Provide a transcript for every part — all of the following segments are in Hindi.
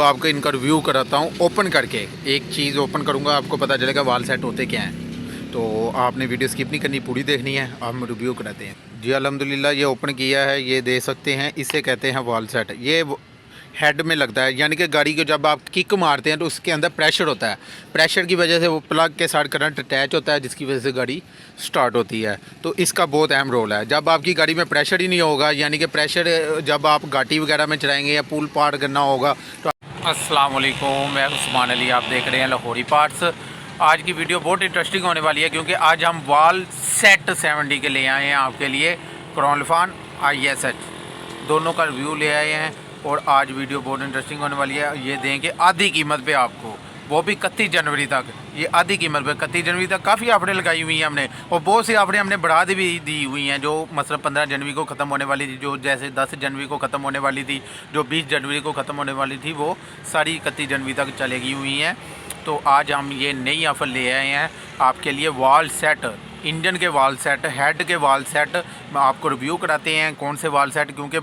तो आपको इनका रिव्यू कराता हूँ ओपन करके। एक चीज़ ओपन करूँगा, आपको पता चलेगा वाल सेट होते क्या हैं। तो आपने वीडियो स्किप नहीं करनी, पूरी देखनी है। हम रिव्यू कराते हैं जी। अल्हम्दुलिल्लाह ये ओपन किया है, ये दे सकते हैं, इसे कहते हैं वाल सेट। ये हेड में लगता है, यानी कि गाड़ी को जब आप किक मारते हैं तो उसके अंदर प्रेशर होता है। प्रेशर की वजह से वो प्लग के साथ करंट अटैच होता है, जिसकी वजह से गाड़ी स्टार्ट होती है। तो इसका बहुत अहम रोल है। जब आपकी गाड़ी में प्रेशर ही नहीं होगा, यानी कि प्रेशर जब आप घाटी वगैरह में चलाएँगे या पुल पार करना होगा तो। अस्सलाम वालेकुम, मैं उस्मान अली, आप देख रहे हैं लाहौरी पार्ट्स। आज की वीडियो बहुत इंटरेस्टिंग होने वाली है, क्योंकि आज हम वाल सेट 70 के ले आए हैं आपके लिए। क्रॉनलफॉन ISH दोनों का रिव्यू ले आए हैं, और आज वीडियो बहुत इंटरेस्टिंग होने वाली है। ये देंगे आधी कीमत पे आपको, वो भी 31 जनवरी तक। ये आधी कीमत पे 31 जनवरी तक काफ़ी ऑफरें लगाई हुई हैं हमने, और बहुत सी ऑफरें हमने बढ़ा भी दी हुई हैं। जो मतलब 15 जनवरी को ख़त्म होने वाली थी, जो जैसे 10 जनवरी को ख़त्म होने वाली थी, जो 20 जनवरी को ख़त्म होने वाली थी, वो सारी 31 जनवरी तक चलेगी हुई हैं। तो आज हम ये नई ऑफ़र ले आए हैं आपके लिए। वाल सेट, इंजन के वाल सेट, हेड के वाल सेट आपको रिव्यू कराते हैं। कौन से वाल सेट, क्योंकि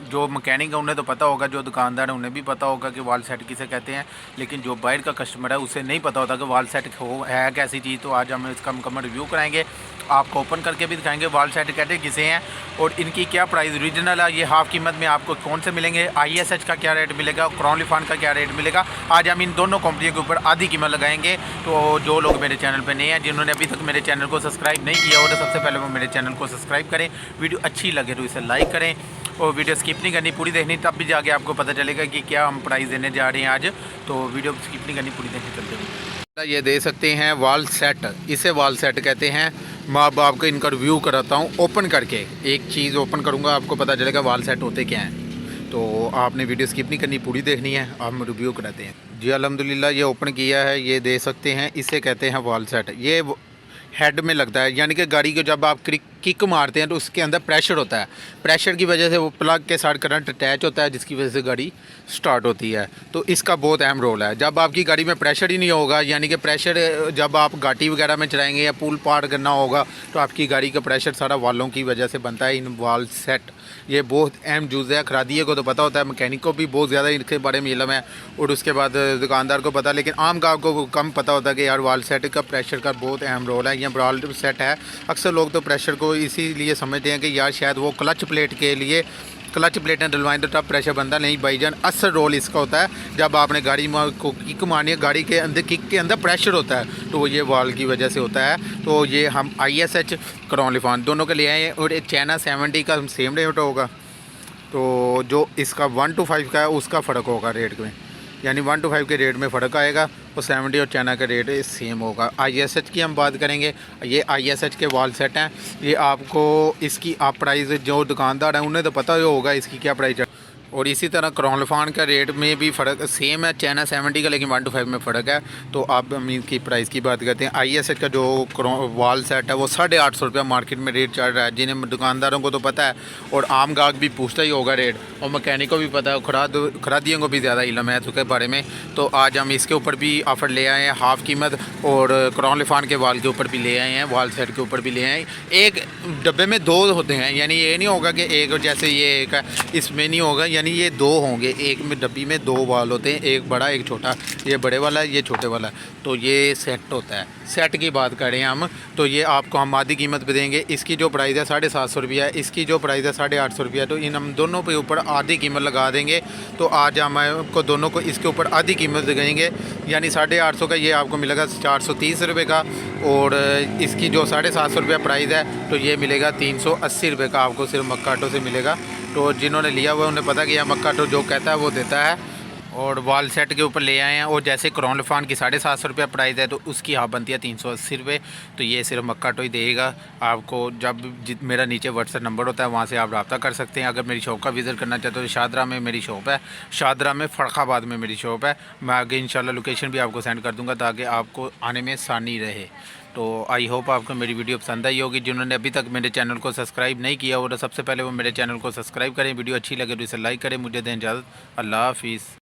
जो मैकेनिक है उन्हें तो पता होगा, जो दुकानदार है उन्हें भी पता होगा कि वाल सेट किसे कहते हैं, लेकिन जो बाहर का कस्टमर है उसे नहीं पता होता कि वाल सेट है कैसी चीज़। तो आज हम इसका मुकम्मल रिव्यू कराएंगे, आपको ओपन करके भी दिखाएंगे वाल सेट कहते किसे हैं, और इनकी क्या प्राइस ओरिजिनल है, ये हाफ़ कीमत में आपको कौन से मिलेंगे, ISH का क्या रेट मिलेगा, क्रॉनलफॉन का क्या रेट मिलेगा। आज हम इन दोनों कंपनियों के ऊपर आधी कीमत लगाएंगे। तो जो लोग मेरे चैनल पर नए हैं, जिन्होंने अभी तक मेरे चैनल को सब्सक्राइब नहीं किया, और सबसे पहले वो मेरे चैनल को सब्सक्राइब करें। वीडियो अच्छी लगे तो इसे लाइक करें, और वीडियो स्किप नहीं करनी, पूरी देखनी, तब भी जाके आपको पता चलेगा कि क्या हम प्राइस देने जा रहे हैं आज। तो वीडियो स्किप नहीं करनी, पूरी देखनी। चलते हैं, ये दे सकते हैं वाल सेट, इसे वाल सेट कहते हैं। मैं अब आपको इनका रिव्यू कराता हूँ ओपन करके। एक चीज़ ओपन करूँगा, आपको पता चलेगा वाल सेट होते क्या हैं। तो आपने वीडियो स्किप नहीं करनी, पूरी देखनी है। हम रिव्यू कराते हैं जी। अल्हम्दुलिल्लाह ये ओपन किया है, ये दे सकते हैं, इसे कहते हैं वाल सेट। ये हेड में लगता है, यानी कि गाड़ी को जब आप किक मारते हैं तो उसके अंदर प्रेशर होता है। प्रेशर की वजह से वो प्लग के साथ करंट अटैच होता है, जिसकी वजह से गाड़ी स्टार्ट होती है। तो इसका बहुत अहम रोल है। जब आपकी गाड़ी में प्रेशर ही नहीं होगा, यानी कि प्रेशर जब आप घाटी वगैरह में चलाएँगे या पुल पार करना होगा, तो आपकी गाड़ी का प्रेशर सारा वालों की वजह से बनता है। इन वाल सेट ये बहुत अहम चीज़ है। खरादिए को तो पता होता है, मैकेनिक को भी बहुत ज़्यादा इनके बारे में इल्म है, और उसके बाद दुकानदार को पता, लेकिन आम गाँव को कम पता होता है कि यार वाल सेट का प्रेशर का बहुत अहम रोल है। ये वाल सेट है, अक्सर लोग तो प्रेशर को इसीलिए समझते हैं कि यार शायद वो क्लच प्लेट के लिए क्लच प्लेटें डलवाएं तो तब प्रेशर बनता। नहीं भाईजान, असल रोल इसका होता है जब आपने गाड़ी को किक मारनी है, गाड़ी के अंदर किक के अंदर प्रेशर होता है, तो ये वाल की वजह से होता है। तो ये हम ISH क्रॉनलफॉन दोनों के लिए आए हैं, और चाइना 70 का सेम रेट होगा। तो जो इसका 1 to 5 का है उसका फ़र्क होगा रेट में, यानी 1 to 5 के रेट में फ़र्क आएगा, और 70 और चाइना का रेट सेम होगा। ISH की हम बात करेंगे, ये ISH के वाल सेट हैं। ये आपको इसकी आप प्राइस, जो दुकानदार हैं उन्हें तो पता ही होगा इसकी क्या प्राइस है। और इसी तरह क्रॉनलफॉन का रेट में भी फ़र्क सेम है, चाइना 70 का, लेकिन 1 to 5 में फ़र्क है। तो आप हम इनकी प्राइस की बात करते हैं। ISH का जो वाल सेट है वो 850 रुपया मार्केट में रेट चल रहा है, जिन्हें दुकानदारों को तो पता है, और आम गाहक भी पूछता ही होगा रेट, और मैकेनिक को भी पता है, खरादियों को भी ज़्यादा इल्म है उसके बारे में। तो आज हम इसके ऊपर भी ऑफ़र ले आए हैं हाफ़ कीमत, और क्रॉनलफॉन के वाल के ऊपर भी ले आए हैं, वाल सेट के ऊपर भी ले आए हैं। एक डब्बे में 2 होते हैं, यानी ये नहीं होगा कि एक जैसे ये एक है इसमें नहीं होगा, यानी ये 2 होंगे। एक में डब्बी में 2 वाल होते हैं, एक बड़ा एक छोटा, ये बड़े वाला है, ये छोटे वाला है। तो ये सेट होता है। सेट की बात करें हम, तो ये आपको हम आधी कीमत पे देंगे। इसकी जो प्राइस है 750 रुपया है, इसकी जो प्राइस है 850 रुपया। तो इन हम दोनों पे ऊपर आधी कीमत लगा देंगे। तो आज हम आपको दोनों को इसके ऊपर आधी कीमत देंगे, यानी 850 का ये आपको मिलेगा 430 रुपये का, और इसकी जो 750 रुपया प्राइस है, तो ये मिलेगा 380 रुपये का आपको सिर्फ मक्काटो से मिलेगा। तो जिन्होंने लिया हुआ उन्हें पता कि यह मक्काटो जो कहता है वो देता है। और वाल सेट के ऊपर ले आए हैं, और जैसे क्रॉनलफॉन की 750 रुपया प्राइस है, तो उसकी हाफ बनती है 380 रुपये। तो ये सिर्फ मक्काटो ही देगा आपको। जब मेरा नीचे व्हाट्सएप नंबर होता है, वहाँ से आप रब्ता कर सकते हैं। अगर मेरी शॉप का विज़िट करना चाहते हो तो शादरा में मेरी शॉप है, शादरा में फ़र्रुखाबाद में मेरी शॉप है। मैं आगे इंशाल्लाह लोकेशन भी आपको सेंड कर दूँगा, ताकि आपको आने में आसानी रहे। तो आई होप आपको मेरी वीडियो पसंद आई होगी। जिन्होंने अभी तक मेरे चैनल को सब्सक्राइब नहीं किया, और सबसे पहले वो मेरे चैनल को सब्सक्राइब करें। वीडियो अच्छी लगे तो इसे लाइक करें। मुझे दें इजाज़त, अल्लाह हाफिज़।